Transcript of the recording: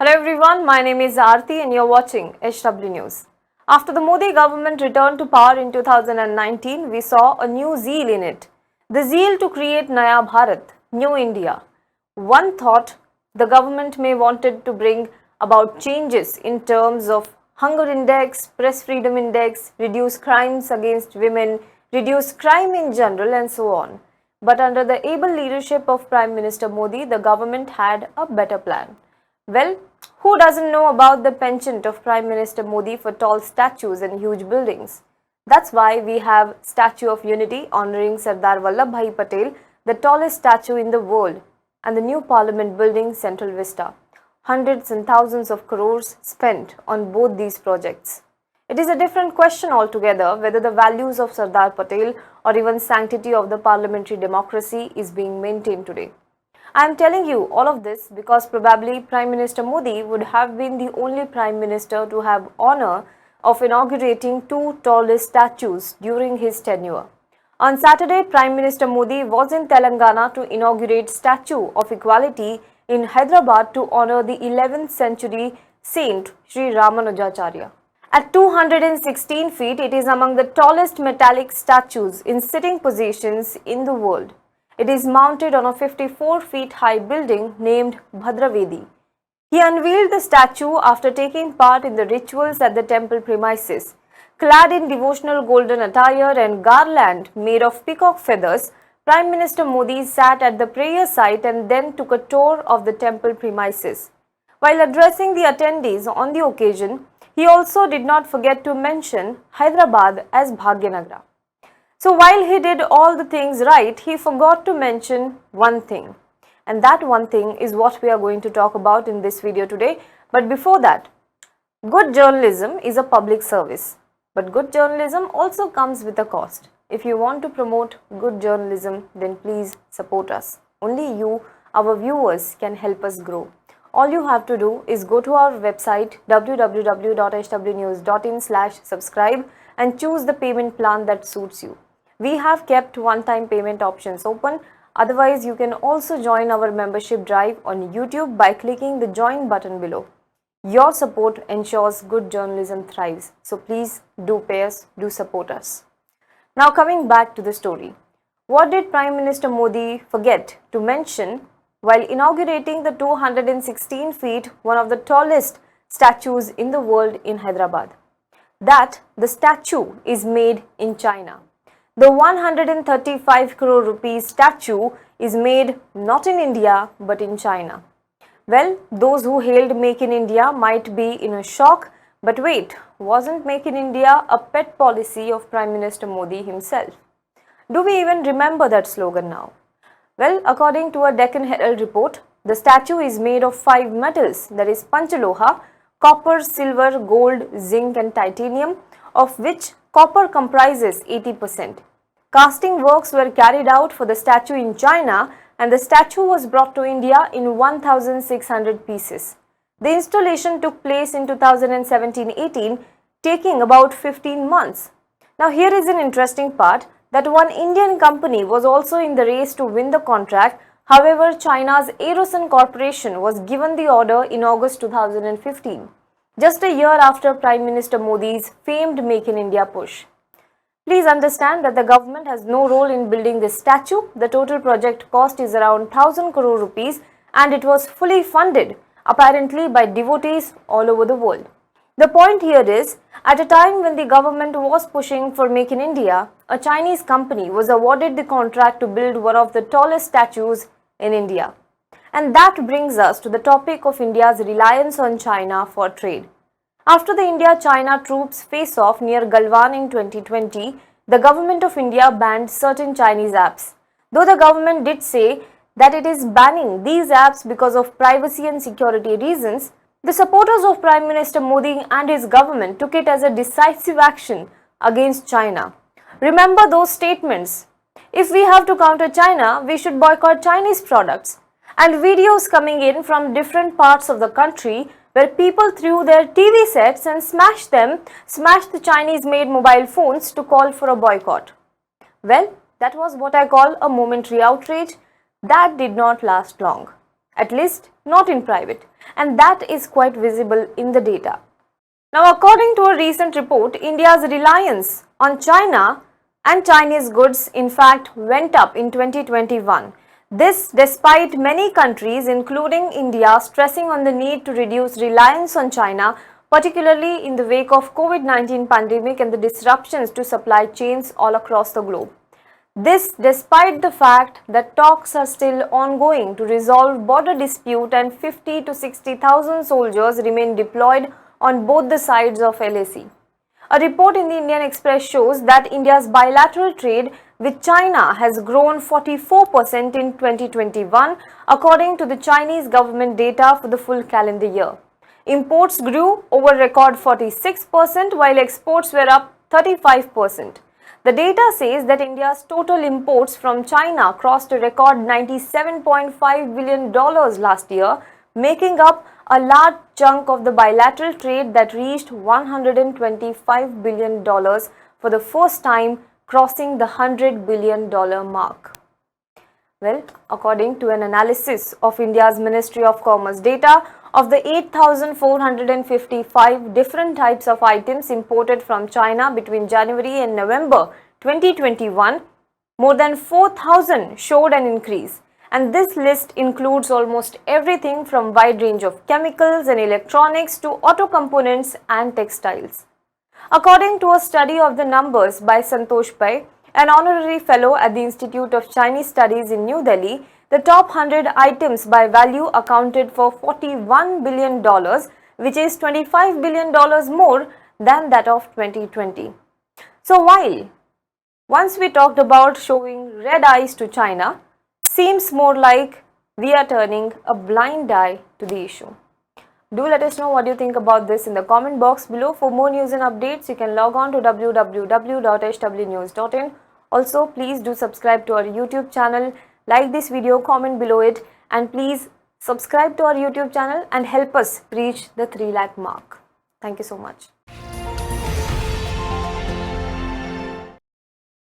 Hello everyone, my name is Aarti and you're watching HW News. After the Modi government returned to power in 2019, we saw a new zeal in it. The zeal to create Naya Bharat, New India. One thought the government may wanted to bring about changes in terms of hunger index, press freedom index, reduce crimes against women, reduce crime in general and so on. But under the able leadership of Prime Minister Modi, the government had a better plan. Well, who doesn't know about the penchant of Prime Minister Modi for tall statues and huge buildings? That's why we have Statue of Unity honoring Sardar Vallabhbhai Patel, the tallest statue in the world, and the new Parliament building Central Vista. Hundreds and thousands of crores spent on both these projects. It is a different question altogether whether the values of Sardar Patel or even sanctity of the parliamentary democracy is being maintained today. I am telling you all of this because probably Prime Minister Modi would have been the only Prime Minister to have honor of inaugurating two tallest statues during his tenure. On Saturday, Prime Minister Modi was in Telangana to inaugurate Statue of Equality in Hyderabad to honor the 11th century saint Sri Ramanujacharya. At 216 feet, it is among the tallest metallic statues in sitting positions in the world. It is mounted on a 54 feet high building named Bhadravedi. He unveiled the statue after taking part in the rituals at the temple premises. Clad in devotional golden attire and garland made of peacock feathers, Prime Minister Modi sat at the prayer site and then took a tour of the temple premises. While addressing the attendees on the occasion, he also did not forget to mention Hyderabad as Bhagyanagra. So while he did all the things right, he forgot to mention one thing. And that one thing is what we are going to talk about in this video today. But before that, good journalism is a public service. But good journalism also comes with a cost. If you want to promote good journalism, then please support us. Only you, our viewers, can help us grow. All you have to do is go to our website www.hwnews.in/subscribe and choose the payment plan that suits you. We have kept one-time payment options open. Otherwise, you can also join our membership drive on YouTube by clicking the join button below. Your support ensures good journalism thrives. So please do pay us, do support us. Now coming back to the story. What did Prime Minister Modi forget to mention while inaugurating the 216 feet, one of the tallest statues in the world in Hyderabad? That the statue is made in China. The 135 crore rupees statue is made not in India but in China. Well, those who hailed Make in India might be in a shock, but wait, wasn't Make in India a pet policy of Prime Minister Modi himself? Do we even remember that slogan now? Well, according to a Deccan Herald report, the statue is made of 5 metals, that is Panchaloha, copper, silver, gold, zinc and titanium, of which copper comprises 80%. Casting works were carried out for the statue in China and the statue was brought to India in 1,600 pieces. The installation took place in 2017-18, taking about 15 months. Now here is an interesting part that one Indian company was also in the race to win the contract. However, China's Aerosun Corporation was given the order in August 2015, just a year after Prime Minister Modi's famed Make in India push. Please understand that the government has no role in building this statue. The total project cost is around 1000 crore rupees and it was fully funded, apparently by devotees all over the world. The point here is, at a time when the government was pushing for Make in India, a Chinese company was awarded the contract to build one of the tallest statues in India. And that brings us to the topic of India's reliance on China for trade. After the India-China troops face-off near Galwan in 2020, the government of India banned certain Chinese apps. Though the government did say that it is banning these apps because of privacy and security reasons, the supporters of Prime Minister Modi and his government took it as a decisive action against China. Remember those statements? If we have to counter China, we should boycott Chinese products. And videos coming in from different parts of the country where people threw their TV sets and smashed the Chinese-made mobile phones to call for a boycott. Well, that was what I call a momentary outrage that did not last long. at least not in private, and that is quite visible in the data. Now, according to a recent report, India's reliance on China and Chinese goods in fact went up in 2021. This despite many countries including India stressing on the need to reduce reliance on China, particularly in the wake of COVID-19 pandemic and the disruptions to supply chains all across the globe. This despite the fact that talks are still ongoing to resolve border dispute and 50 to 60,000 soldiers remain deployed on both the sides of LAC. A report in the Indian Express shows that India's bilateral trade with China has grown 44% in 2021 according to the Chinese government data for the full calendar year. Imports grew over record 46% while exports were up 35%. The data says that India's total imports from China crossed a record $97.5 billion last year, making up a large chunk of the bilateral trade that reached $125 billion for the first time, crossing the $100 billion mark. Well, according to an analysis of India's Ministry of Commerce data, of the 8,455 different types of items imported from China between January and November 2021, more than 4,000 showed an increase. And this list includes almost everything from wide range of chemicals and electronics to auto components and textiles. According to a study of the numbers by Santosh Pai, an honorary fellow at the Institute of Chinese Studies in New Delhi, the top 100 items by value accounted for $41 billion, which is $25 billion more than that of 2020. So while once we talked about showing red eyes to China, seems more like we are turning a blind eye to the issue. Do let us know what you think about this in the comment box below. For more news and updates, you can log on to www.hwnews.in. Also, please do subscribe to our YouTube channel, like this video, comment below it, and please subscribe to our YouTube channel and help us reach the 3 lakh mark. Thank you so much.